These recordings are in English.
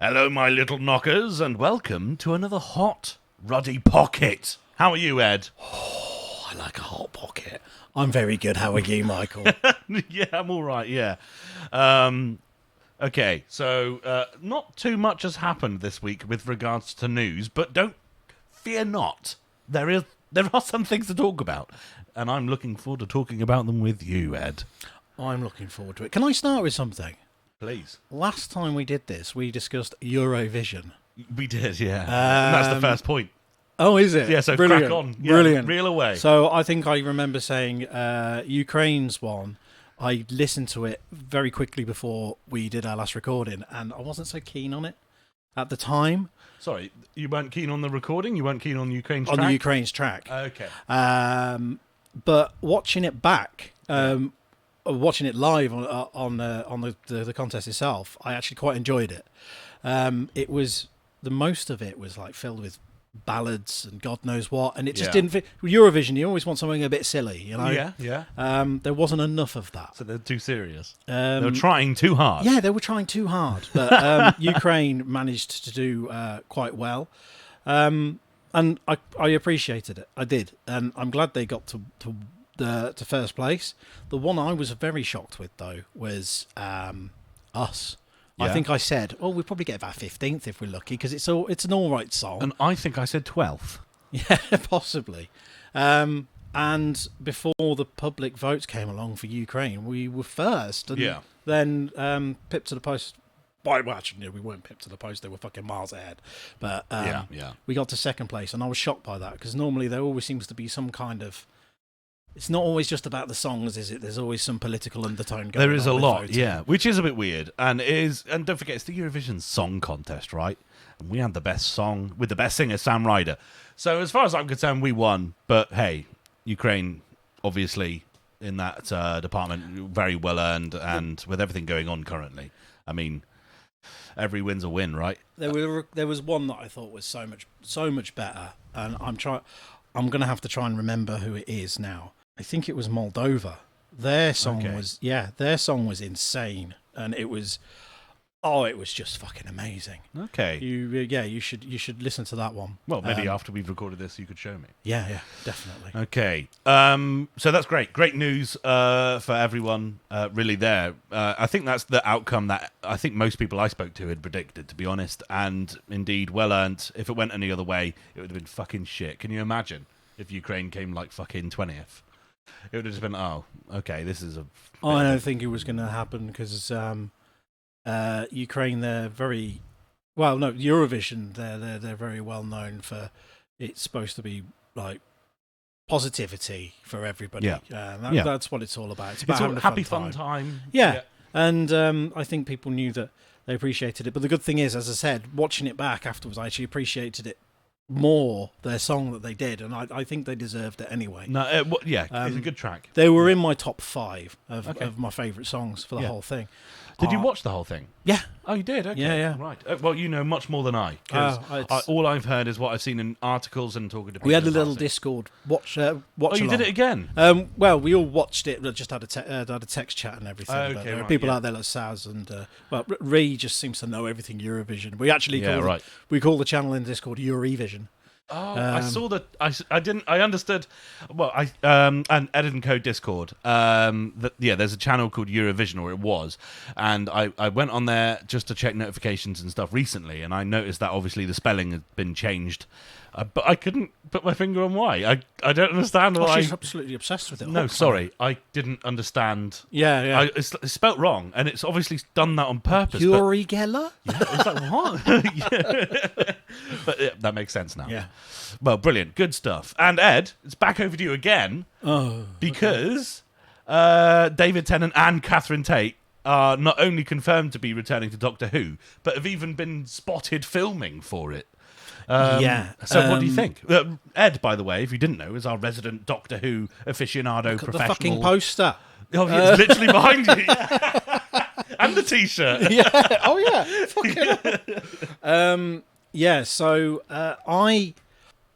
Hello, my little knockers, and welcome to another hot, ruddy pocket. How are you, Ed? Oh, I like a hot pocket. I'm very good. How are you, Michael? Yeah, I'm all right, yeah. Okay, so not too much has happened this week with regards to news, but don't fear not. There are some things to talk about, and I'm looking forward to talking about them with you, Ed. I'm looking forward to it. Can I start with something? Please. Last time we did this, we discussed Eurovision. We did, yeah. And that's the first point. Oh, is it? Yeah, so Brilliant. crack on. Yeah, Brilliant. reel away. So I think I remember saying Ukraine's one. I listened to it very quickly before we did our last recording, and I wasn't so keen on it at the time. Sorry, you weren't keen on the recording? You weren't keen on Ukraine's track? On the Ukraine's track. Okay. But watching it back, watching it live on the contest itself, I actually quite enjoyed it. It was most of it was like filled with ballads and God knows what, and it just didn't fit. Eurovision, you always want something a bit silly, you know. Yeah. There wasn't enough of that. So they're too serious. They were trying too hard. Yeah, they were trying too hard, but Ukraine managed to do quite well, and I appreciated it. I did, and I'm glad they got to first place. The one I was very shocked with, though, was Us. Yeah. I think I said, we'll probably get about 15th if we're lucky, because it's an all right song. And I think I said 12th. Yeah, possibly. And before the public votes came along for Ukraine, we were first. And then pipped to the post. Well, actually, no, we weren't pipped to the post. They were fucking miles ahead. But we got to second place, and I was shocked by that, because normally there always seems to be some kind of... It's not always just about the songs, is it? There's always some political undertone going on. There is a lot, voting. yeah, which is a bit weird. And don't forget, it's the Eurovision Song Contest, right? And we had the best song with the best singer, Sam Ryder. So as far as I'm concerned, we won. But hey, Ukraine, obviously, in that department, very well earned, and with everything going on currently, I mean, every win's a win, right? There was one that I thought was so much better, and I'm going to have to try and remember who it is now. I think it was Moldova. Their song was insane, and it was just fucking amazing. Okay. You should listen to that one. Well, maybe after we've recorded this, you could show me. Yeah, definitely. Okay. So that's great. Great news for everyone really there. I think that's the outcome that I think most people I spoke to had predicted, to be honest, and indeed well earned. If it went any other way, it would have been fucking shit. Can you imagine if Ukraine came like fucking 20th? It would have just been, okay, this is a... I don't think it was going to happen, because Ukraine, they're very... Well, no, Eurovision, they're very well known for... It's supposed to be, like, positivity for everybody. Yeah. That's what it's all about. It's about having a happy fun time. Yeah. And I think people knew that they appreciated it. But the good thing is, as I said, watching it back afterwards, I actually appreciated it more, their song that they did, and I think they deserved it anyway. No, it's a good track. They were in my top 5 of my favourite songs for the whole thing. Did you watch the whole thing? Yeah. Oh, you did? Okay. Yeah. Right. Well, you know much more than I. All I've heard is what I've seen in articles and talking to people. We had a little Discord watch you did it again? Well, we all watched it. Just had a text chat and everything. Okay, there are people out there like Saz and Ree just seems to know everything Eurovision. We actually call the channel in Discord Eurovision. Oh, I saw that. I understood. Well, and Edit and Code Discord. There's a channel called Eurovision, or it was, and I went on there just to check notifications and stuff recently, and I noticed that obviously the spelling had been changed, but I couldn't put my finger on why. I don't understand why. She's absolutely obsessed with it. No, sorry, I didn't understand. Yeah. It's spelt wrong, and it's obviously done that on purpose. Yuri Geller? Yeah, it's like what? But that makes sense now. Yeah. Well, brilliant. Good stuff. And Ed, it's back over to you again. Because David Tennant and Catherine Tate are not only confirmed to be returning to Doctor Who, but have even been spotted filming for it. So what do you think? Ed, by the way, if you didn't know, is our resident Doctor Who aficionado professional. The fucking poster. Oh, it's literally behind you. And the T-shirt. Yeah. Oh, yeah. Fucking so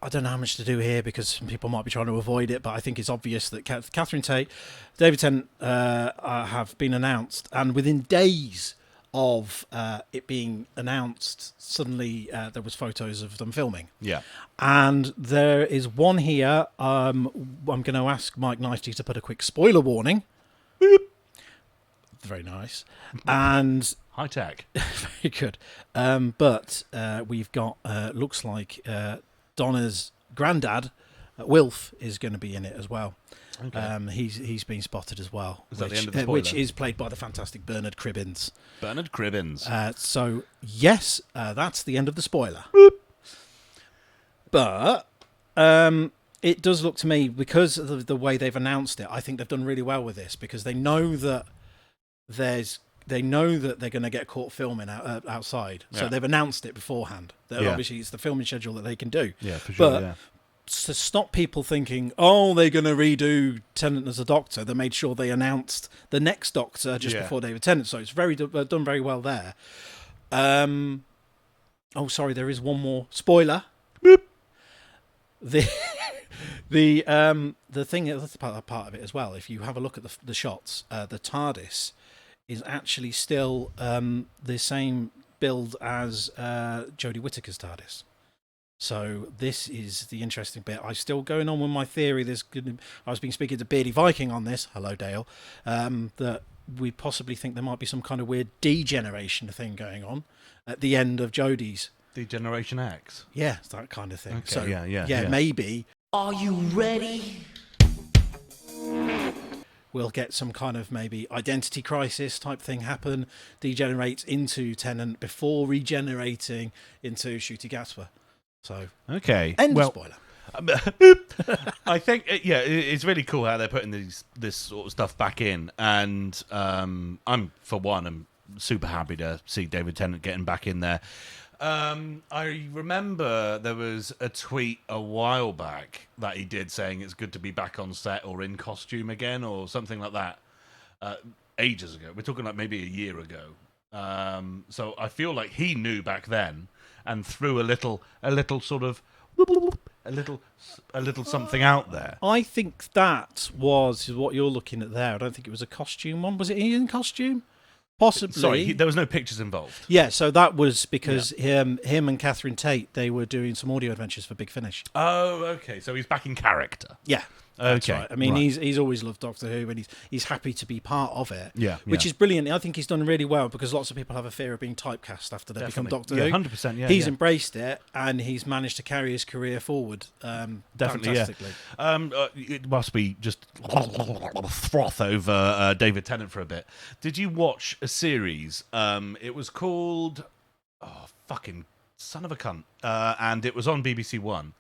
I don't know how much to do here, because some people might be trying to avoid it, but I think it's obvious that Catherine Tate, David Tennant have been announced, and within days of it being announced, suddenly there was photos of them filming. Yeah. And there is one here. I'm going to ask Mike Nicety to put a quick spoiler warning. Boop. Very nice. And high tech. very good. But we've got, looks like Donna's granddad, Wilf, is going to be in it as well. Okay. He's been spotted as well. Is that the end of the spoiler? Which is played by the fantastic Bernard Cribbins. Bernard Cribbins. So, yes, that's the end of the spoiler. Boop. But it does look to me, because of the way they've announced it, I think they've done really well with this, because they know that they're going to get caught filming outside. So they've announced it beforehand. Obviously, it's the filming schedule that they can do. Yeah, for sure. But to stop people thinking, oh, they're going to redo Tennant as a Doctor, they made sure they announced the next Doctor just before David Tennant. So it's done very well there. Oh, sorry, there is one more spoiler. Boop. The thing, that's part of it as well. If you have a look at the shots, the TARDIS is actually still the same build as Jodie Whittaker's TARDIS. So this is the interesting bit. I'm still going on with my theory. I was speaking to Beardy Viking on this. Hello, Dale. That we possibly think there might be some kind of weird degeneration thing going on at the end of Jodie's. Degeneration X. Yeah, it's that kind of thing. Okay, so yeah, maybe. Are you ready? We'll get some kind of maybe identity crisis type thing happen, degenerates into Tennant before regenerating into Ncuti Gatwa. So, end of spoiler. I think, it's really cool how they're putting this sort of stuff back in. And I'm super happy to see David Tennant getting back in there. I remember there was a tweet a while back that he did saying it's good to be back on set or in costume again or something like that ages ago. We're talking like maybe a year ago. So I feel like he knew back then and threw a little sort of a little something out there. I think that was what you're looking at there. I don't think it was a costume one. Was it in costume? Possibly. Sorry, there was no pictures involved. Yeah, so that was because him and Catherine Tate, they were doing some audio adventures for Big Finish. Oh, okay. So he's back in character. Yeah. That's Okay. right. I mean, right. he's always loved Doctor Who, and he's happy to be part of it. Yeah. Which is brilliant. I think he's done really well, because lots of people have a fear of being typecast after they become Doctor Who. 100%. Yeah, he's embraced it, and he's managed to carry his career forward. Definitely, fantastically. It must be just froth over David Tennant for a bit. Did you watch a series? It was called fucking son of a cunt, and it was on BBC One.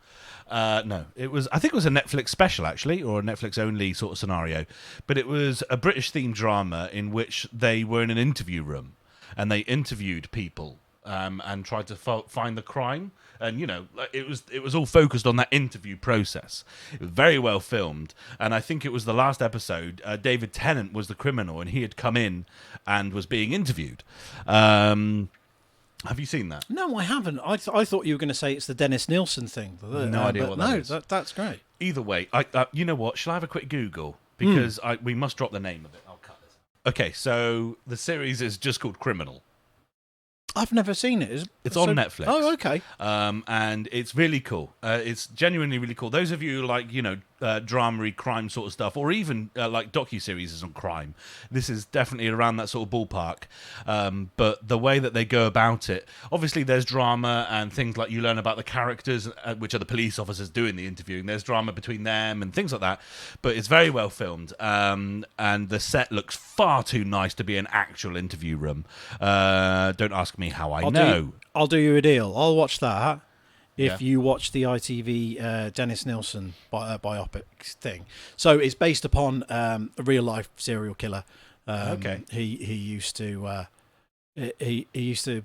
No, it was. I think it was a Netflix special actually, or a Netflix only sort of scenario. But it was a British themed drama in which they were in an interview room and they interviewed people and tried to find the crime. And it was all focused on that interview process. It was very well filmed, and I think it was the last episode. David Tennant was the criminal, and he had come in and was being interviewed. Have you seen that? No, I haven't. I thought you were going to say it's the Dennis Nielsen thing. No idea what that is. That's great. Either way, you know what? Shall I have a quick Google? Because we must drop the name of it. I'll cut this. Okay, so the series is just called Criminal. I've never seen it. It's on Netflix. Oh, okay. And it's really cool. It's genuinely really cool. Those of you who like, drama-y crime sort of stuff, or even like docuseries on crime, this is definitely around that sort of ballpark. But the way that they go about it, obviously there's drama and things like you learn about the characters, which are the police officers doing the interviewing. There's drama between them and things like that. But it's very well filmed. And the set looks far too nice to be an actual interview room. Don't ask me how I know. I'll do you a deal. I'll watch that if you watch the ITV Dennis Nielsen biopic thing. So it's based upon a real life serial killer. Okay. He used to he used to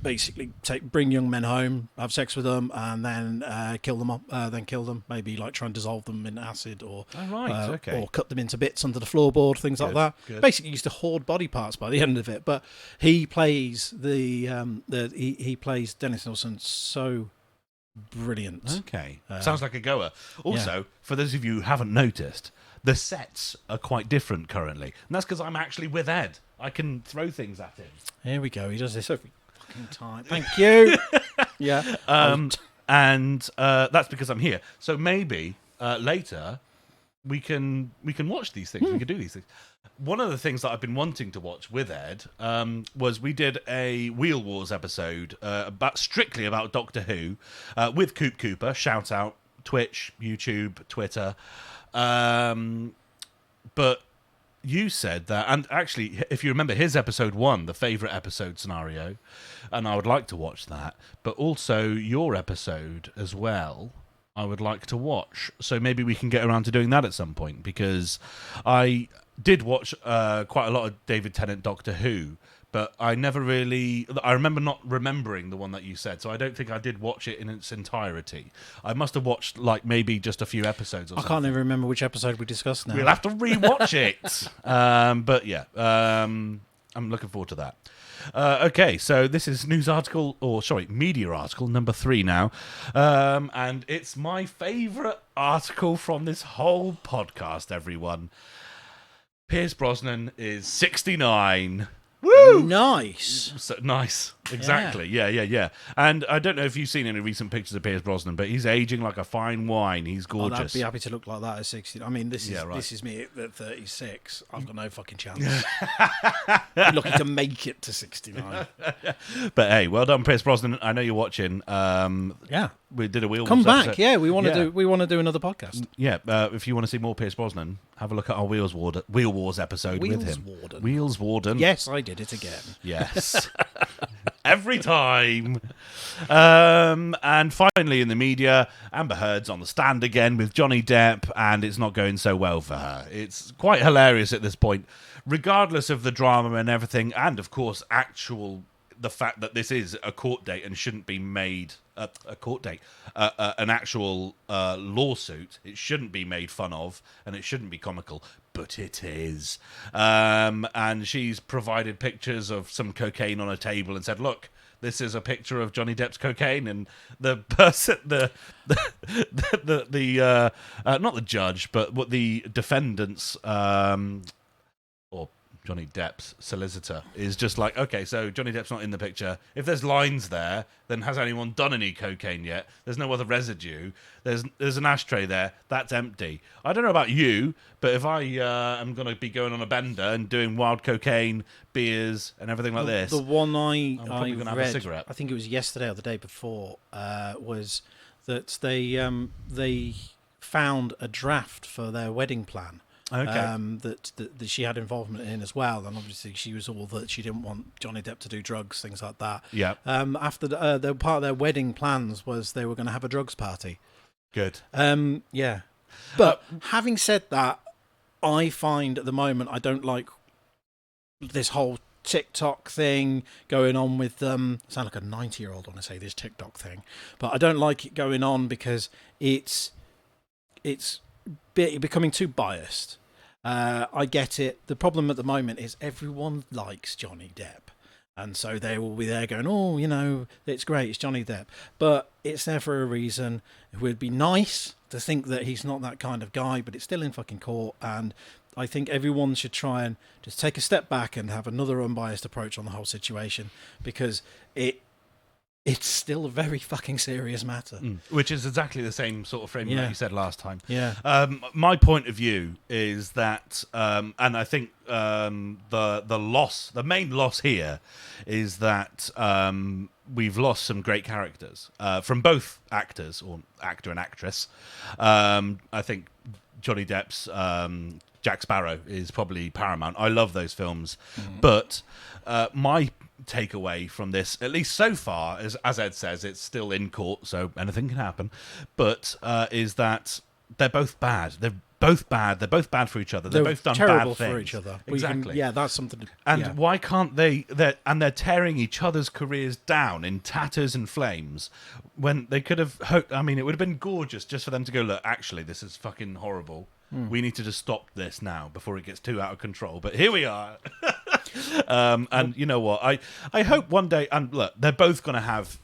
basically bring young men home, have sex with them, and then kill them. Maybe like try and dissolve them in acid, or or cut them into bits under the floorboard, things like that. Good. Basically, used to hoard body parts by the end of it. But he plays he plays Dennis Nielsen so brilliant. Okay, sounds like a goer. Also, for those of you who haven't noticed, the sets are quite different currently, and that's because I'm actually with Ed. I can throw things at him. Here we go. He does this every fucking time. Thank you. Yeah. And that's because I'm here. So maybe later we can watch these things. We can do these things. One of the things that I've been wanting to watch with Ed was we did a Wheel Wars episode strictly about Doctor Who with Coop Cooper. Shout out Twitch, YouTube, Twitter. But you said that, and actually, if you remember his episode 1, the favourite episode scenario, and I would like to watch that, but also your episode as well, I would like to watch. So maybe we can get around to doing that at some point, because I did watch quite a lot of David Tennant Doctor Who, but I remember not remembering the one that you said, so I don't think I did watch it in its entirety. I must have watched, like, maybe just a few episodes or something. I can't even remember which episode we discussed now. We'll have to rewatch it. But yeah, I'm looking forward to that. Okay, so this is media article number 3 now. And it's my favourite article from this whole podcast, everyone. Pierce Brosnan is 69. Woo! Nice. So, nice. Exactly. Yeah. And I don't know if you've seen any recent pictures of Pierce Brosnan, but he's aging like a fine wine. He's gorgeous. I'd be happy to look like that at 60. I mean, this is me at 36. I've got no fucking chance. I'm lucky to make it to 69. But hey, well done, Pierce Brosnan. I know you're watching. Yeah. We did a Wheel Come Wars back. episode. Yeah, we want to do another podcast. Yeah, if you want to see more Pierce Brosnan, have a look at our Wheel Wars episode with him. Wheels Warden. Yes, I did it again. Yes. Every time. And finally in the media, Amber Heard's on the stand again with Johnny Depp, and it's not going so well for her. It's quite hilarious at this point, regardless of the drama and everything, and of course the fact that this is a court date and shouldn't be made an actual lawsuit. It shouldn't be made fun of, and it shouldn't be comical, but it is. And she's provided pictures of some cocaine on a table and said, look, this is a picture of Johnny Depp's cocaine. And the person, not the judge, but what the defendant's, or Johnny Depp's solicitor is just like, okay, so Johnny Depp's not in the picture. If there's lines there, then has anyone done any cocaine yet? There's no other residue. There's an ashtray there. That's empty. I don't know about you, but if I am going to be going on a bender and doing wild cocaine, beers, and everything like this, the one I'm probably going to have a cigarette. I think it was yesterday or the day before, was that they found a draft for their wedding plan. Okay. That she had involvement in as well, and obviously she was all that she didn't want Johnny Depp to do drugs, things like that. Yeah. After the part of their wedding plans was they were going to have a drugs party. Good. Yeah. But having said that, I find at the moment I don't like this whole TikTok thing going on with I sound like a 90-year-old when I say this TikTok thing, but I don't like it going on because it's becoming too biased. I get it. The problem at the moment is everyone likes Johnny Depp, and so they will be there going, oh, you know, it's great, it's Johnny Depp, but it's there for a reason. It would be nice to think that he's not that kind of guy, but it's still in fucking court, and I think everyone should try and just take a step back and have another unbiased approach on the whole situation, because it's still a very fucking serious matter. Which is exactly the same sort of framing that you said last time. Yeah. My point of view is that, and I think the main loss here is that we've lost some great characters from both actors, or actor and actress. I think Johnny Depp's Jack Sparrow is probably paramount. I love those films, but my takeaway from this, at least so far, is, as Ed says, it's still in court, so anything can happen, but is that they're both bad. They're both bad. They're both bad for each other. They're both done terrible bad things for each other. Exactly. That's something. And why can't they're tearing each other's careers down in tatters and flames when they could have hoped. I mean, it would have been gorgeous just for them to go, look, actually, this is fucking horrible. We need to just stop this now before it gets too out of control. But here we are. And you know what? I hope one day, and look, they're both going to have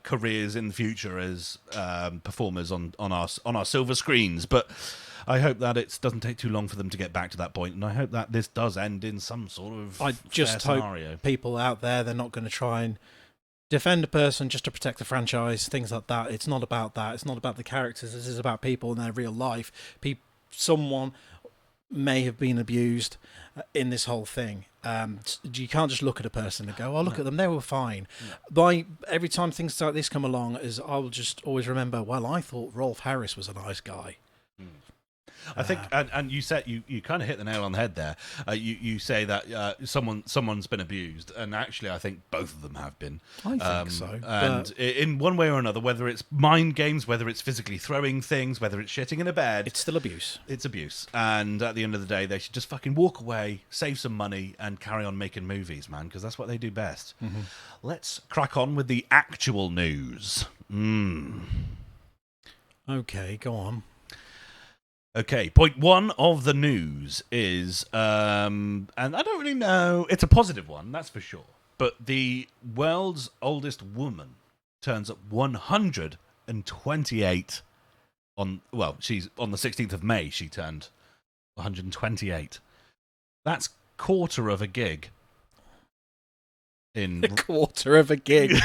careers in the future as performers on our silver screens. But I hope that it doesn't take too long for them to get back to that point, and I hope that this does end in some sort of I just fair hope scenario. people out there, they're not going to try and defend a person just to protect the franchise, things like that. It's not about that. It's not about the characters. This is about people in their real life. Someone may have been abused in this whole thing. You can't just look at a person and go, "Oh, look at them; they were fine." Every time things like this come along, I'll just always remember. Well, I thought Rolf Harris was a nice guy. I think, and you said you kind of hit the nail on the head there. You say that someone's been abused, and actually, I think both of them have been. I think so. And in one way or another, whether it's mind games, whether it's physically throwing things, whether it's shitting in a bed, it's still abuse. It's abuse, and at the end of the day, they should just fucking walk away, save some money, and carry on making movies, man, because that's what they do best. Mm-hmm. Let's crack on with the actual news. Okay, go on. Okay, point one of the news is, and I don't really know, it's a positive one, that's for sure, but the world's oldest woman turns up 128 she's on the 16th of May, she turned 128. That's quarter of a gig. A quarter of a gig.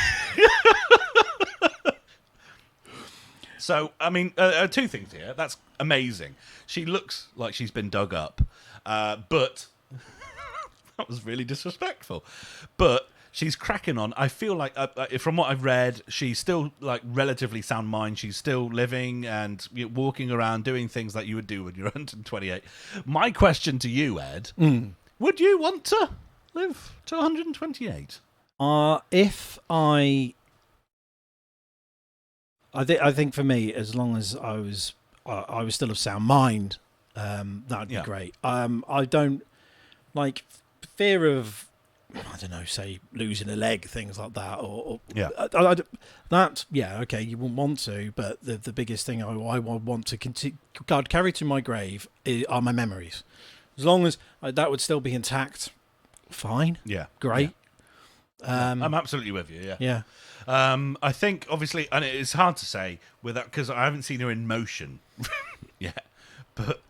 So, I mean, two things here. That's amazing. She looks like she's been dug up, but that was really disrespectful. But she's cracking on. I feel like, from what I've read, she's still like relatively sound mind. She's still living and walking around doing things that you would do when you're 128. My question to you, Ed, would you want to live to 128? If I think for me, as long as I was still of sound mind, that'd be great. I don't like fear of, I don't know, say losing a leg, things like that, or okay, you wouldn't want to, but the biggest thing I want to carry to my grave are my memories. As long as that would still be intact, fine, great. Yeah. I'm absolutely with you. Yeah. I think, obviously, and it's hard to say without because I haven't seen her in motion yet, but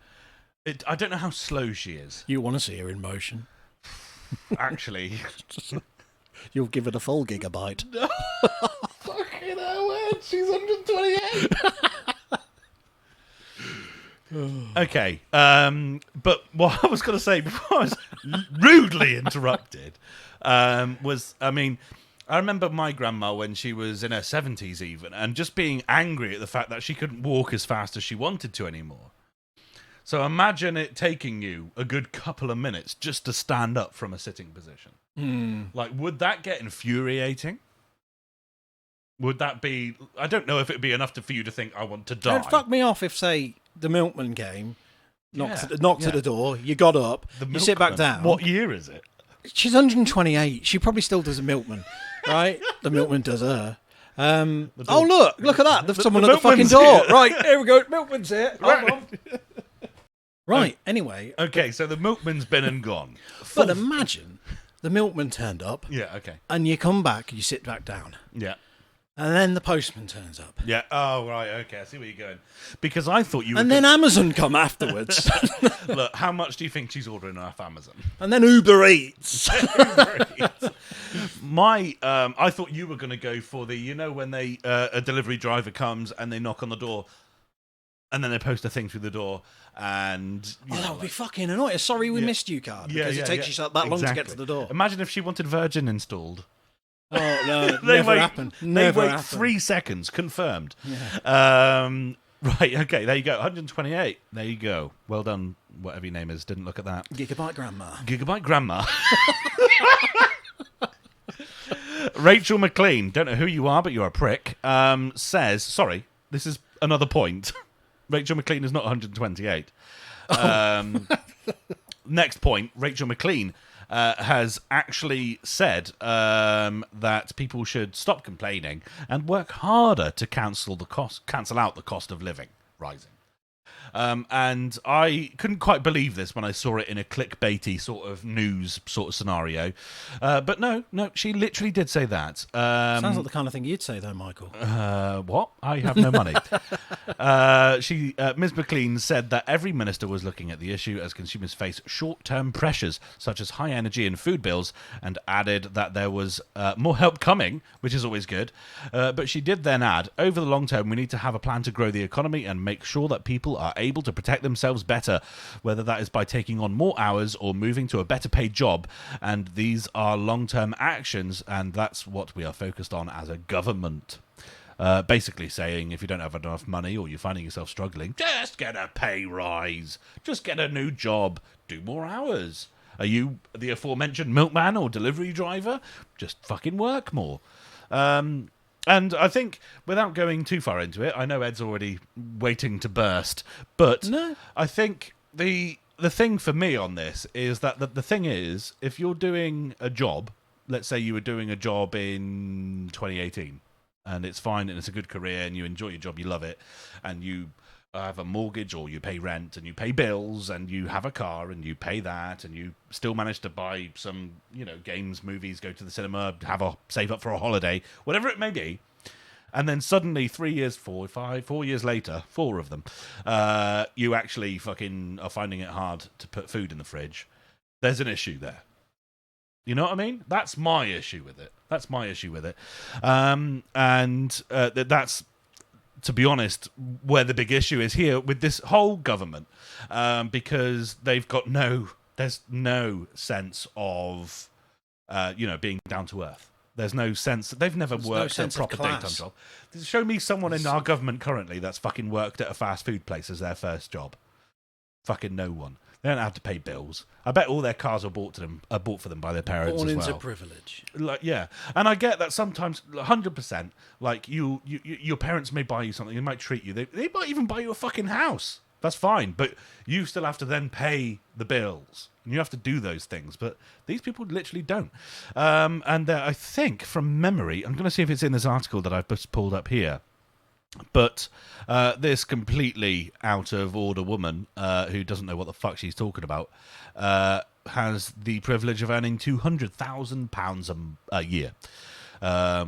I don't know how slow she is. You want to see her in motion? Actually, you'll give it a full gigabyte. Fucking hell, man. She's 128. Okay, but what I was going to say before I was rudely interrupted was, I mean, I remember my grandma when she was in her 70s even, and just being angry at the fact that she couldn't walk as fast as she wanted to anymore. So imagine it taking you a good couple of minutes just to stand up from a sitting position. Like, would that get infuriating? Would that be... I don't know if it'd be enough for you to think, I want to die. It'd fuck me off if, say, the milkman came, knocked at the door, you got up, you sit back down. What year is it? She's 128. She probably still does a milkman, right? The milkman does her. Look at that. There's someone at the fucking door. Here. Right, here we go. Milkman's here. Right, anyway. Okay, so the milkman's been and gone. But imagine the milkman turned up. Yeah, okay. And you come back, you sit back down. Yeah. And then the postman turns up. Yeah. Oh, right. Okay. I see where you're going. Because I thought you were... And then Amazon come afterwards. Look, how much do you think she's ordering off Amazon? And then Uber Eats. I thought you were going to go for the, when a delivery driver comes and they knock on the door and then they post a thing through the door and... that would be fucking annoying. Sorry we missed you card. Because it takes you that long to get to the door. Imagine if she wanted Virgin installed. Oh, no, never happened. Never wait happened. 3 seconds, confirmed. Yeah. Right, okay, there you go. 128. There you go. Well done, whatever your name is. Didn't look at that. Gigabyte Grandma. Gigabyte Grandma. Rachel McLean, don't know who you are, but you're a prick, says, sorry, this is another point. Rachel McLean is not 128. Next point, Rachel McLean has actually said that people should stop complaining and work harder to cancel out the cost of living rising. And I couldn't quite believe this when I saw it in a clickbaity sort of news sort of scenario. But no, she literally did say that. Sounds like the kind of thing you'd say, though, Michael. What? I have no money. Ms. McLean said that every minister was looking at the issue as consumers face short-term pressures, such as high energy and food bills, and added that there was more help coming, which is always good. But she did then add, over the long term, we need to have a plan to grow the economy and make sure that people are able to protect themselves better, whether that is by taking on more hours or moving to a better paid job. And these are long-term actions, and that's what we are focused on as a government. Basically saying if you don't have enough money or you're finding yourself struggling, just get a pay rise, just get a new job, do more hours. Are you the aforementioned milkman or delivery driver? Just fucking work more. And I think, without going too far into it, I know Ed's already waiting to burst, but No. I think the thing for me on this is that the thing is, if you're doing a job, let's say you were doing a job in 2018, and it's fine and it's a good career and you enjoy your job, you love it, and you have a mortgage or you pay rent and you pay bills and you have a car and you pay that and you still manage to buy some, games, movies, go to the cinema, save up for a holiday, whatever it may be. And then suddenly 4 years later, 4 of them, you actually fucking are finding it hard to put food in the fridge. There's an issue there. You know what I mean? That's my issue with it. That's, to be honest, where the big issue is here with this whole government, because they've got there's no sense of, being down to earth. There's no sense. They've never worked a proper daytime job. Show me someone in our government currently that's fucking worked at a fast food place as their first job. Fucking no one. They don't have to pay bills. I bet all their cars are bought for them by their parents Born as well. into privilege. Yeah, and I get that sometimes, 100%. Like your parents may buy you something. They might treat you. They might even buy you a fucking house. That's fine, but you still have to then pay the bills, and you have to do those things. But these people literally don't. And I think, from memory, I'm going to see if it's in this article that I've just pulled up here. But this completely out of order woman who doesn't know what the fuck she's talking about has the privilege of earning £200,000 a year,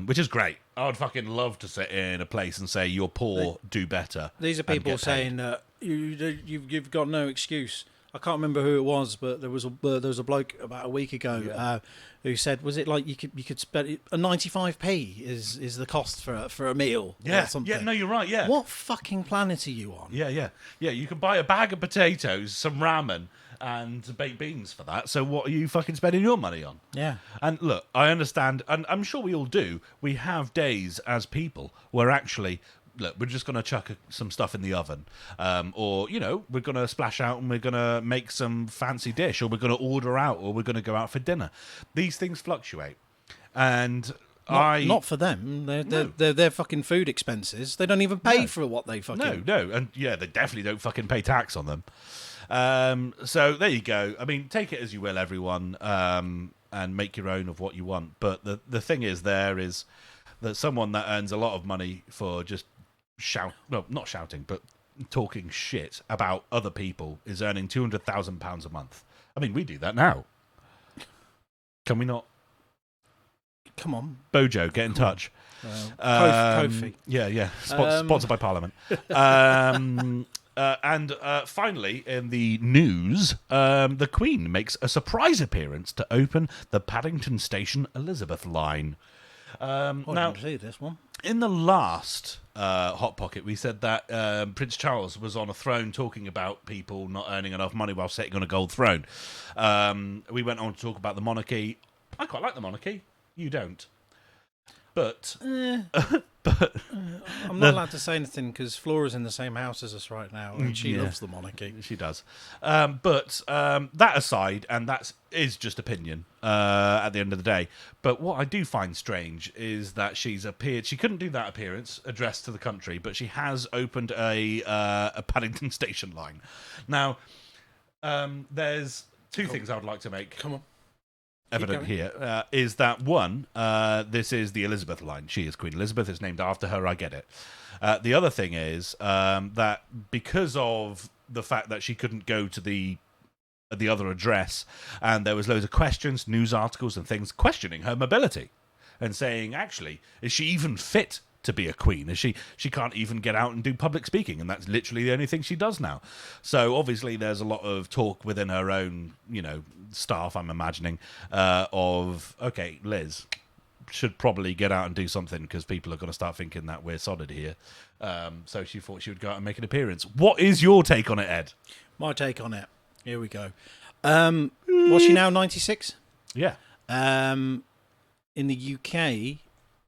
which is great. I would fucking love to sit in a place and say, "You're poor, do better." These are people saying that you've got no excuse. I can't remember who it was, but there was a bloke about a week ago who said, was it like you could spend a 95p is the cost for a meal? Yeah, or something. yeah, no, you're right. Yeah, what fucking planet are you on? Yeah. You can buy a bag of potatoes, some ramen, and baked beans for that. So what are you fucking spending your money on? Yeah. And look, I understand, and I'm sure we all do. We have days as people where actually, look, we're just going to chuck some stuff in the oven. Or, we're going to splash out and we're going to make some fancy dish, or we're going to order out, or we're going to go out for dinner. These things fluctuate. And not for them. They're fucking food expenses. They don't even pay for what they fucking... No. And yeah, they definitely don't fucking pay tax on them. So there you go. I mean, take it as you will, everyone, and make your own of what you want. But the thing is that someone that earns a lot of money for just not shouting, but talking shit about other people is earning £200,000 a month. I mean, we do that now. Can we not? Come on. Bojo, get in touch. Kofi. Yeah. Sponsored by Parliament. And finally, in the news, the Queen makes a surprise appearance to open the Paddington Station Elizabeth line. I didn't see this one. In the last Hot Pocket, we said that Prince Charles was on a throne talking about people not earning enough money while sitting on a gold throne. We went on to talk about the monarchy. I quite like the monarchy. You don't. But I'm not allowed to say anything because Flora's in the same house as us right now, and she loves the monarchy. She does. But that aside, and that is just opinion at the end of the day. But what I do find strange is that she's appeared. She couldn't do that appearance addressed to the country, but she has opened a Paddington Station line. Now, there's two things I would like to make. Come on. evident here is that one, this is the Elizabeth line. She is Queen Elizabeth. It's named after her. I get it. The other thing is that because of the fact that she couldn't go to the other address, and there was loads of questions, news articles and things questioning her mobility and saying, actually, is she even fit to be a queen? Is she can't even get out and do public speaking, and that's literally the only thing she does now. So obviously there's a lot of talk within her own, staff, I'm imagining, of, okay, Liz should probably get out and do something because people are going to start thinking that we're solid here. So she thought she would go out and make an appearance. What is your take on it, Ed? My take on it. Here we go. Was she now 96? Yeah. In the UK,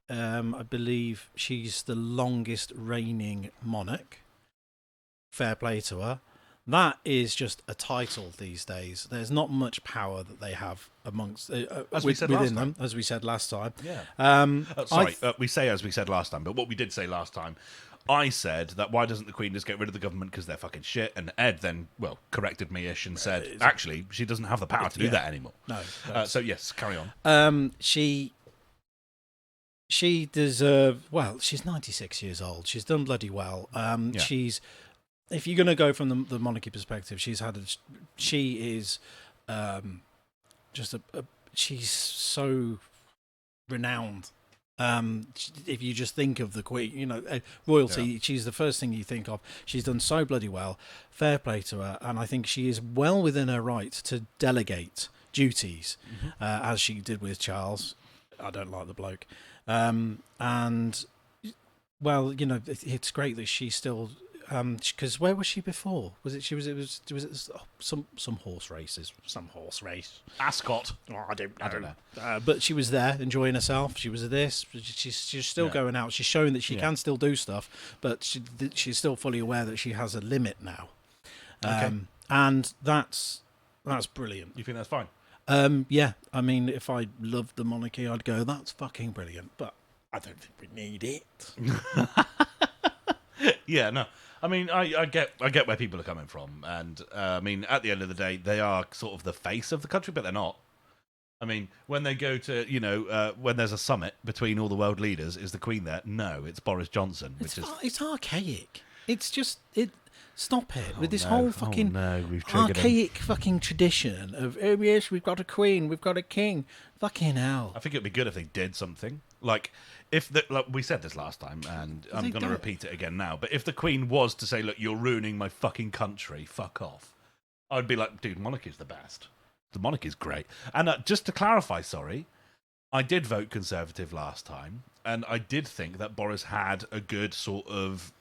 I believe she's the longest reigning monarch. Fair play to her. That is just a title these days. There's not much power that they have amongst within them, as we said last time. Yeah. We say as we said last time, but what we did say last time, I said that why doesn't the Queen just get rid of the government because they're fucking shit? And Ed then, corrected me-ish and said, actually, she doesn't have the power to do that anymore. No. So yes, carry on. She deserves. Well, she's 96 years old. She's done bloody well. She's. If you're going to go from the monarchy perspective, she is just she's so renowned. If you just think of the Queen, royalty, she's the first thing you think of. She's done so bloody well. Fair play to her. And I think she is well within her right to delegate duties, as she did with Charles. I don't like the bloke. It's great that she's still... because where was she before? Was it some horse races? Some horse race. Ascot. Oh, I don't know. But she was there enjoying herself. She was this. She's still going out. She's showing that she can still do stuff, but she's still fully aware that she has a limit now. And that's brilliant. You think that's fine? Yeah. I mean, if I loved the monarchy, I'd go, that's fucking brilliant. But I don't think we need it. Yeah, no. I mean, I get where people are coming from, and I mean, at the end of the day, they are sort of the face of the country, but they're not. I mean, when they go to, when there's a summit between all the world leaders, is the Queen there? No, it's Boris Johnson, it's archaic. It's just stop it with this whole fucking archaic fucking tradition of yes, we've got a queen, we've got a king. Fucking hell! I think it'd be good if they did something like we said this last time, and I'm going to repeat it again now. But if the Queen was to say, "Look, you're ruining my fucking country, fuck off," I'd be like, "Dude, monarchy's the best. The monarchy's great." And just to clarify, sorry, I did vote Conservative last time, and I did think that Boris had a good sort of.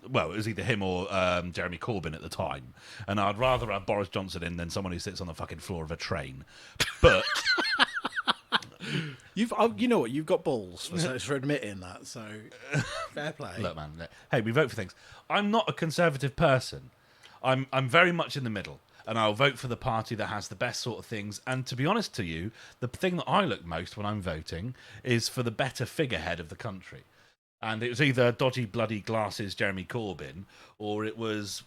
Well, it was either him or Jeremy Corbyn at the time, and I'd rather have Boris Johnson in than someone who sits on the fucking floor of a train. But you know what? You've got balls for admitting that. So fair play. Look, man. Hey, we vote for things. I'm not a conservative person. I'm very much in the middle, and I'll vote for the party that has the best sort of things. And to be honest to you, the thing that I look most when I'm voting is for the better figurehead of the country. And it was either dodgy, bloody glasses Jeremy Corbyn, or it was,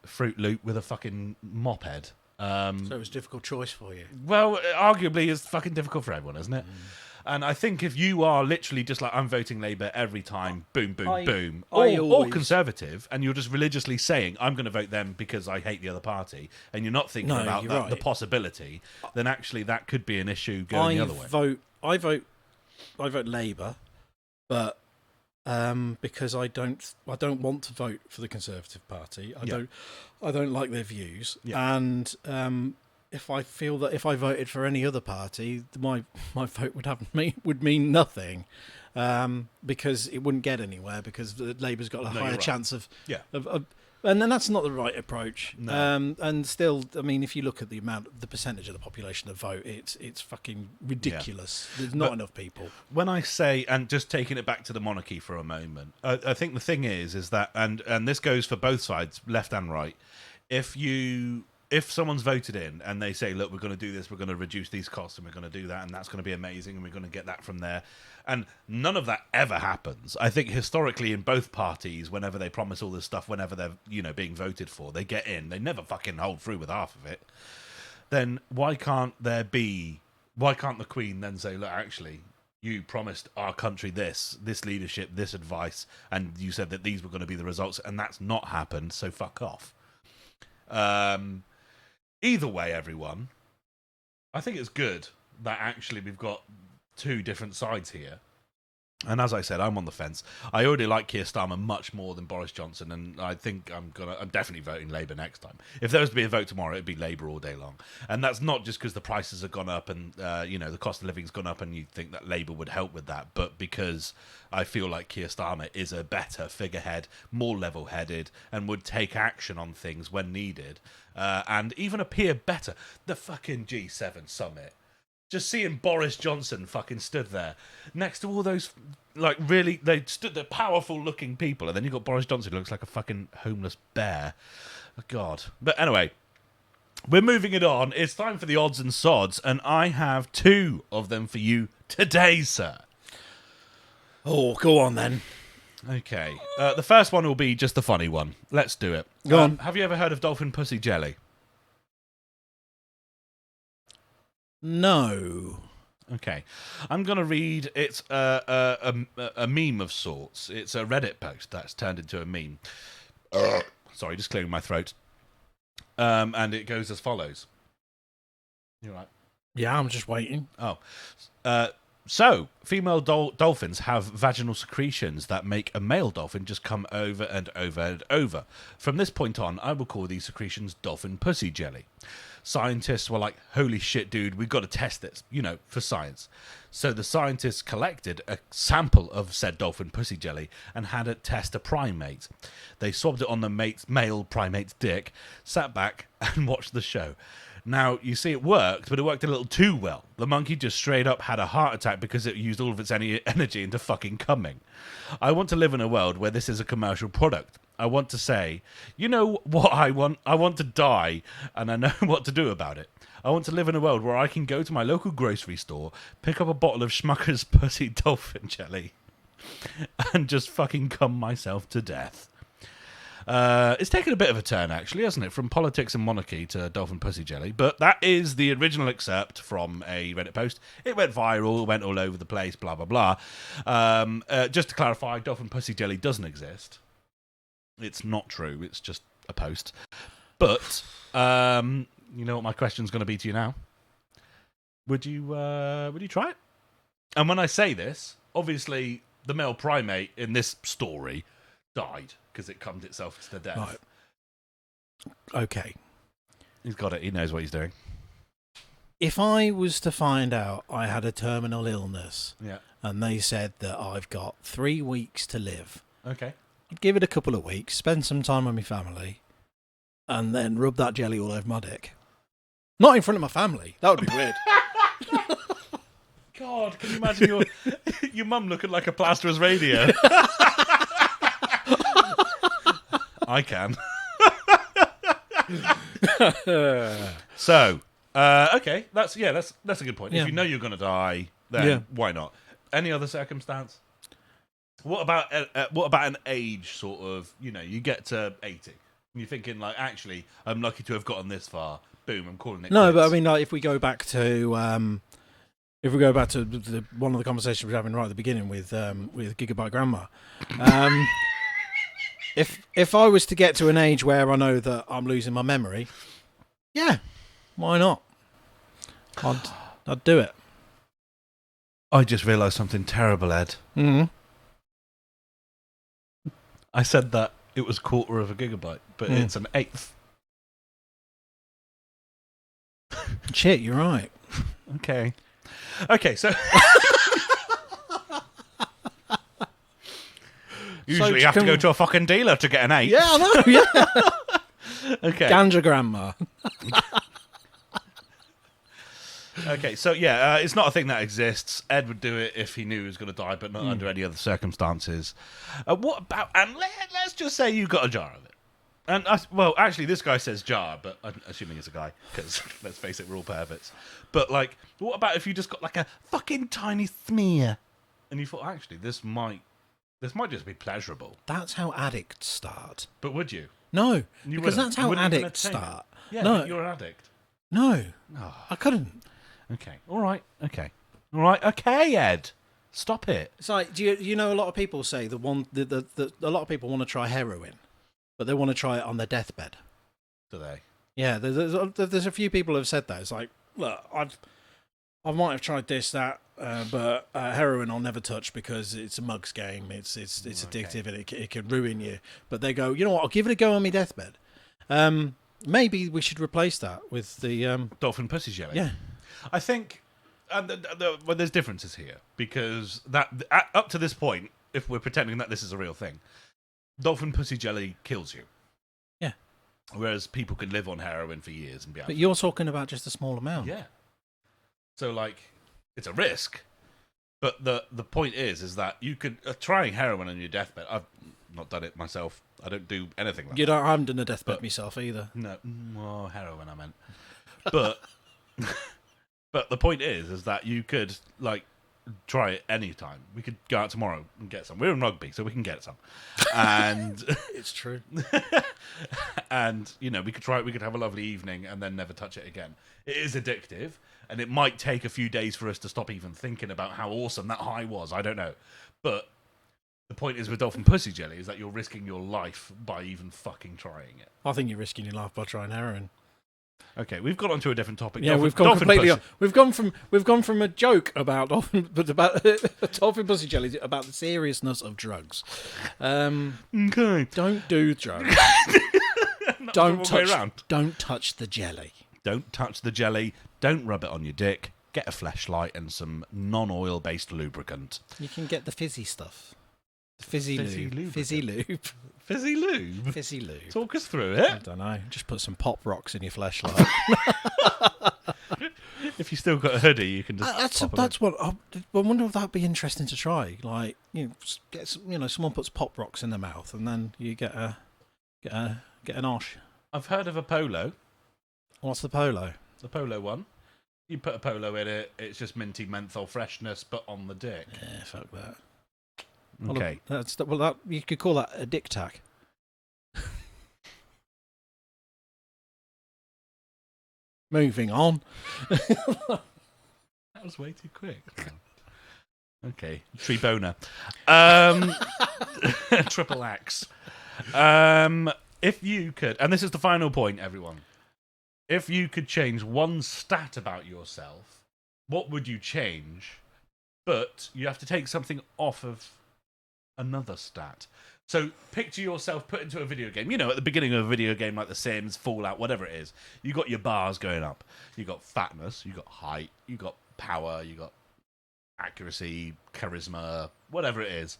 Fruit Loop with a fucking mop head. So it was a difficult choice for you. Well, arguably it's fucking difficult for everyone, isn't it? And I think if you are literally just like, I'm voting Labour every time, boom, boom, boom, or Conservative, and you're just religiously saying, I'm going to vote them because I hate the other party, and you're not thinking about the possibility, then actually that could be an issue going the other way. I vote Labour, but because I don't want to vote for the Conservative Party. I don't like their views, and if I feel that if I voted for any other party, my vote would mean nothing, because it wouldn't get anywhere, because Labour's got a higher chance of and then that's not the right approach. No. And still, I mean, if you look at the percentage of the population that vote, it's fucking ridiculous. There's not enough people. When I say, and just taking it back to the monarchy for a moment, I think the thing is that, and this goes for both sides, left and right. If someone's voted in and they say, look, we're going to do this, we're going to reduce these costs, and we're going to do that, and that's going to be amazing, and we're going to get that from there, and none of that ever happens. I think historically in both parties, whenever they promise all this stuff, whenever they're being voted for, they get in. They never fucking hold through with half of it. then why can't the Queen then say, look, actually, you promised our country this leadership, this advice, and you said that these were going to be the results, and that's not happened, so fuck off. Either way, everyone, I think it's good that actually we've got two different sides here. And as I said, I'm on the fence. I already like Keir Starmer much more than Boris Johnson, and I think I'm definitely voting Labour next time. If there was to be a vote tomorrow, it'd be Labour all day long. And that's not just because the prices have gone up and the cost of living's gone up, and you think that Labour would help with that, but because I feel like Keir Starmer is a better figurehead, more level-headed, and would take action on things when needed, and even appear better. The fucking G7 summit. Just seeing Boris Johnson fucking stood there next to all those, they stood there, powerful-looking people, and then you've got Boris Johnson who looks like a fucking homeless bear. Oh, God. But anyway, we're moving it on. It's time for the odds and sods, and I have two of them for you today, sir. Oh, go on then. Okay. The first one will be just the funny one. Let's do it. Go on. Have you ever heard of dolphin pussy jelly? No. Okay. I'm going to read, it's a meme of sorts. It's a Reddit post that's turned into a meme. Sorry, just clearing my throat. And it goes as follows. You all right? Yeah, I'm just waiting. Oh. So, female dolphins have vaginal secretions that make a male dolphin just come over and over and over. From this point on, I will call these secretions dolphin pussy jelly. Scientists were like, holy shit, dude, we've got to test this, for science. So the scientists collected a sample of said dolphin pussy jelly and had it test a primate. They swabbed it on the male primate's dick, sat back and watched the show. Now, you see, it worked, but it worked a little too well. The monkey just straight up had a heart attack because it used all of its energy into fucking coming. I want to live in a world where this is a commercial product. I want to say, you know what I want? I want to die, and I know what to do about it. I want to live in a world where I can go to my local grocery store, pick up a bottle of Schmucker's Pussy Dolphin Jelly, and just fucking cum myself to death. It's taken a bit of a turn, actually, hasn't it? From politics and monarchy to dolphin pussy jelly. But that is the original excerpt from a Reddit post. It went viral, went all over the place, blah, blah, blah. Just to clarify, dolphin pussy jelly doesn't exist. It's not true. It's just a post. But you know what my question's going to be to you now? Would you try it? And when I say this, obviously the male primate in this story died because it cummed itself to death. Right. Okay. He's got it. He knows what he's doing. If I was to find out I had a terminal illness, yeah, and they said that I've got 3 weeks to live, okay, I'd give it a couple of weeks, spend some time with my family, and then rub that jelly all over my dick. Not in front of my family. That would be weird. God, can you imagine your mum looking like a plasterer's radio? I can. So, okay, that's a good point. Yeah. If you know you're going to die, then why not? Any other circumstance? What about an age sort of? You get to 80, and you're thinking like, actually, I'm lucky to have gotten this far. Boom, I'm calling it. No, quits. but I mean, like, if we go back to one of the conversations we were having right at the beginning with Gigabyte Grandma, if I was to get to an age where I know that I'm losing my memory, yeah, why not? I'd do it. I just realised something terrible, Ed. Mm-hmm. I said that it was 1/4 of a gigabyte, but it's an 1/8. Shit, you're right. Okay, so usually you have to go to a fucking dealer to get an 8. Yeah, I know. Yeah. Okay. Ganja Grandma. Okay, so it's not a thing that exists. Ed would do it if he knew he was going to die, but not under any other circumstances. What about? And let's just say you got a jar of it. And actually, this guy says jar, but I'm assuming it's a guy because let's face it, we're all perverts. But like, what about if you just got like a fucking tiny smear, and you thought, actually, this might just be pleasurable. That's how addicts start. But would you? No, You because wouldn't. that's how You wouldn't even addicts attain it. start. Yeah, no, you're an addict. No, I couldn't. Okay. All right. Okay. All right. Okay, Ed. Stop it. It's like, do you know a lot of people say a lot of people want to try heroin, but they want to try it on their deathbed. Do they? Yeah, there's a few people who have said that. It's like, look, I might have tried this, that, but heroin I'll never touch because it's a mug's game. It's addictive and it can ruin you. But they go, you know what? I'll give it a go on my deathbed. Maybe we should replace that with the dolphin pussy jelly. Yeah, I think. Well, there's differences here because up to this point, if we're pretending that this is a real thing, dolphin pussy jelly kills you. Yeah. Whereas people can live on heroin for years and be out. But you're talking about just a small amount. Yeah. So it's a risk, but the point is that you could trying heroin on your deathbed. I've not done it myself. I don't do anything like that. I haven't done a deathbed myself either. No, well, heroin I meant, but. But the point is that you could try it any time. We could go out tomorrow and get some. We're in rugby, so we can get some. And it's true. And we could try it. We could have a lovely evening and then never touch it again. It is addictive, and it might take a few days for us to stop even thinking about how awesome that high was. I don't know, but the point is with dolphin pussy jelly is that you're risking your life by even fucking trying it. I think you're risking your life by trying heroin. Okay, we've got onto a different topic. Yeah, we've gone completely. We've gone from a joke about dolphin pussy jelly about the seriousness of drugs. Okay, don't do drugs. Don't touch the jelly. Don't touch the jelly. Don't rub it on your dick. Get a fleshlight and some non-oil based lubricant. You can get the fizzy stuff. Fizzy lube. Fizzy lube. Fizzy lube? Fizzy lube. Talk us through it. I don't know. Just put some pop rocks in your fleshlight. If you still got a hoodie, you can just. That's what. I wonder if that'd be interesting to try. Like, someone puts pop rocks in their mouth, and then you get an osh. I've heard of a polo. What's the polo? The polo one. You put a polo in it. It's just minty menthol freshness, but on the dick. Yeah, fuck that. Okay. You could call that a dick tac. Moving on. That was way too quick. Okay. Tree boner. Triple axe. If you could, and this is the final point, everyone. If you could change one stat about yourself, what would you change? But you have to take something off of another stat. So picture yourself put into a video game. At the beginning of a video game like The Sims, Fallout, whatever it is, you got your bars going up. You got fatness, you got height, you got power, you got accuracy, charisma, whatever it is.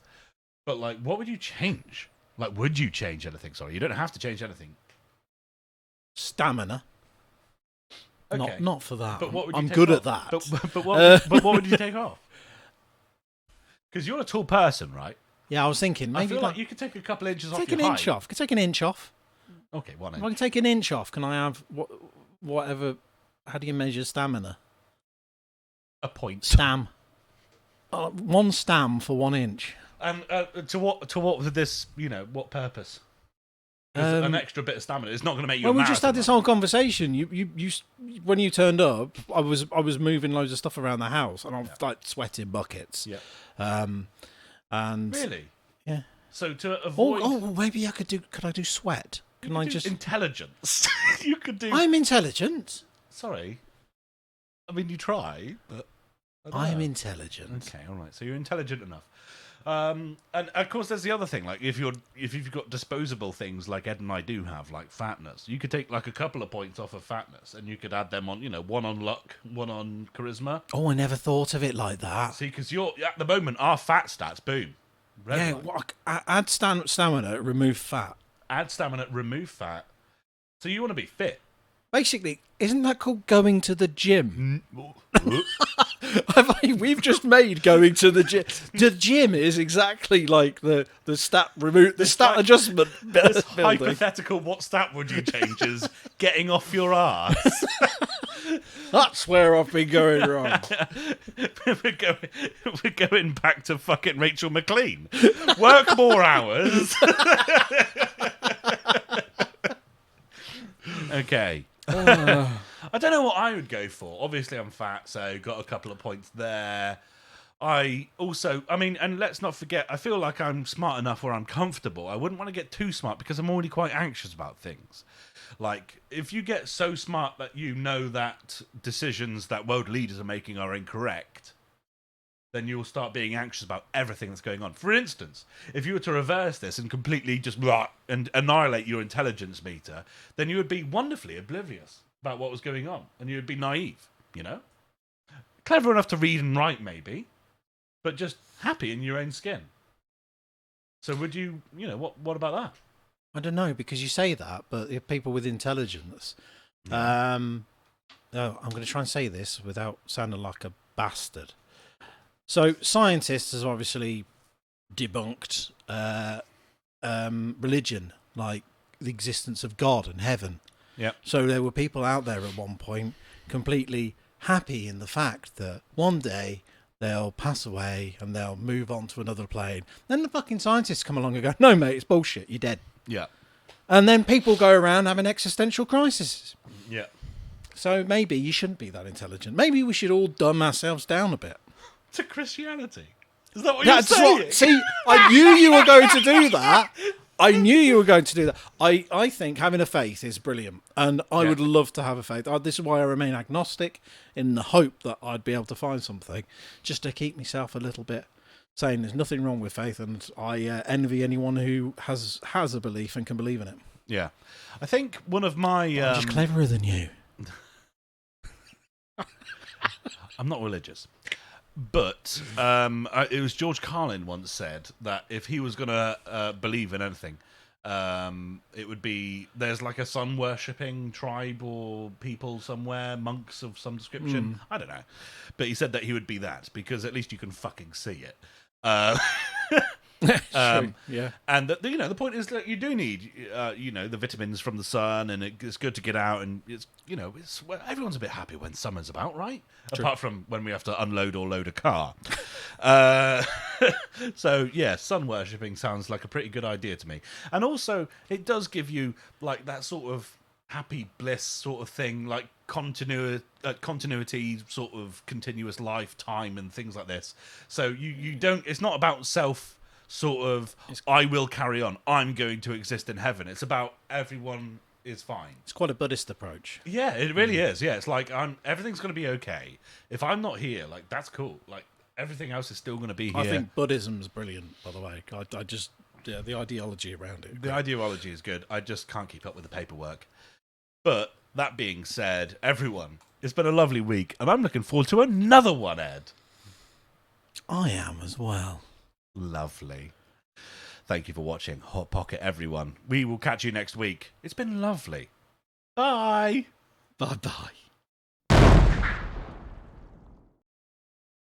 But what would you change? Would you change anything? Sorry, you don't have to change anything. Stamina. Okay. Not for that. But what would you I'm take good off? at that. But what would you take off? Because you're a tall person, right? Yeah, I was thinking maybe I feel like you could take a couple inches off your height. Take an inch off. Could take an inch off. Okay, 1 inch. If I can take an inch off, can I have whatever? How do you measure stamina? A point. Stam. 1 stam for 1 inch. And to what would this? What purpose? An extra bit of stamina. It's not going to make you. Well, we just had this whole conversation. You when you turned up, I was moving loads of stuff around the house, and I'm sweating buckets. Yeah. And really, yeah. So to avoid, maybe could I do sweat? Can I just intelligence? You could do. I'm intelligent. Sorry, I mean you try, but I'm intelligent. Okay, all right. So you're intelligent enough. And of course, there's the other thing. If you've got disposable things like Ed and I do have, like fatness, you could take a couple of points off of fatness, and you could add them on. One on luck, one on charisma. Oh, I never thought of it like that. See, because you're at the moment our fat stats, boom. Add stamina, remove fat. Add stamina, remove fat. So you want to be fit. Basically, isn't that called going to the gym? We've just made going to the gym. The gym is exactly like the stat adjustment this building. Hypothetical, what stat would you change is getting off your ass. That's where I've been going wrong. We're going back to fucking Rachel McLean. Work more hours. Okay. I don't know what I would go for. Obviously, I'm fat, so got a couple of points there. I mean, and let's not forget, I feel like I'm smart enough where I'm comfortable. I wouldn't want to get too smart because I'm already quite anxious about things. Like, if you get so smart that you know that decisions that world leaders are making are incorrect, then you'll start being anxious about everything that's going on. For instance, if you were to reverse this and completely just and annihilate your intelligence meter, then you would be wonderfully oblivious about what was going on, and you would be naive, you know? Clever enough to read and write, maybe, but just happy in your own skin. So would you, what about that? I don't know, because you say that, but if people with intelligence... Yeah. I'm going to try and say this without sounding like a bastard. So scientists have obviously debunked religion, like the existence of God and heaven. Yeah. So there were people out there at one point completely happy in the fact that one day they'll pass away and they'll move on to another plane. Then the fucking scientists come along and go, no, mate, it's bullshit. You're dead. Yeah. And then people go around having existential crises. Yeah. So maybe you shouldn't be that intelligent. Maybe we should all dumb ourselves down a bit. To Christianity. Is that what you're saying? See, I knew you were going to do that. I think having a faith is brilliant. And I would love to have a faith. This is why I remain agnostic, in the hope that I'd be able to find something just to keep myself a little bit saying there's nothing wrong with faith. And I envy anyone who has a belief and can believe in it. Yeah. I think one of my... I'm just cleverer than you. I'm not religious. But it was George Carlin once said that if he was going to believe in anything, it would be there's like a sun worshipping tribe or people somewhere, monks of some description. I don't know. But he said that he would be that because at least you can fucking see it. Yeah. And the point is that you do need the vitamins from the sun, and it's good to get out, and it's everyone's a bit happy when summer's about, right? True. Apart from when we have to unload or load a car. So yeah, sun worshipping sounds like a pretty good idea to me, and also it does give you like that sort of happy bliss sort of thing, like continuity, sort of continuous lifetime and things like this. So you don't. It's not about self. Sort of, I will carry on. I'm going to exist in heaven. It's about everyone is fine. It's quite a Buddhist approach. Yeah, it really is. Yeah, it's like everything's going to be okay. If I'm not here, like that's cool. Like everything else is still going to be here. I think Buddhism's brilliant, by the way. I just the ideology around it. The ideology is good. I just can't keep up with the paperwork. But that being said, everyone, it's been a lovely week, and I'm looking forward to another one, Ed. I am as well. Lovely. Thank you for watching Hot Pocket, everyone. We will catch you next week. It's been lovely. Bye. Bye-bye.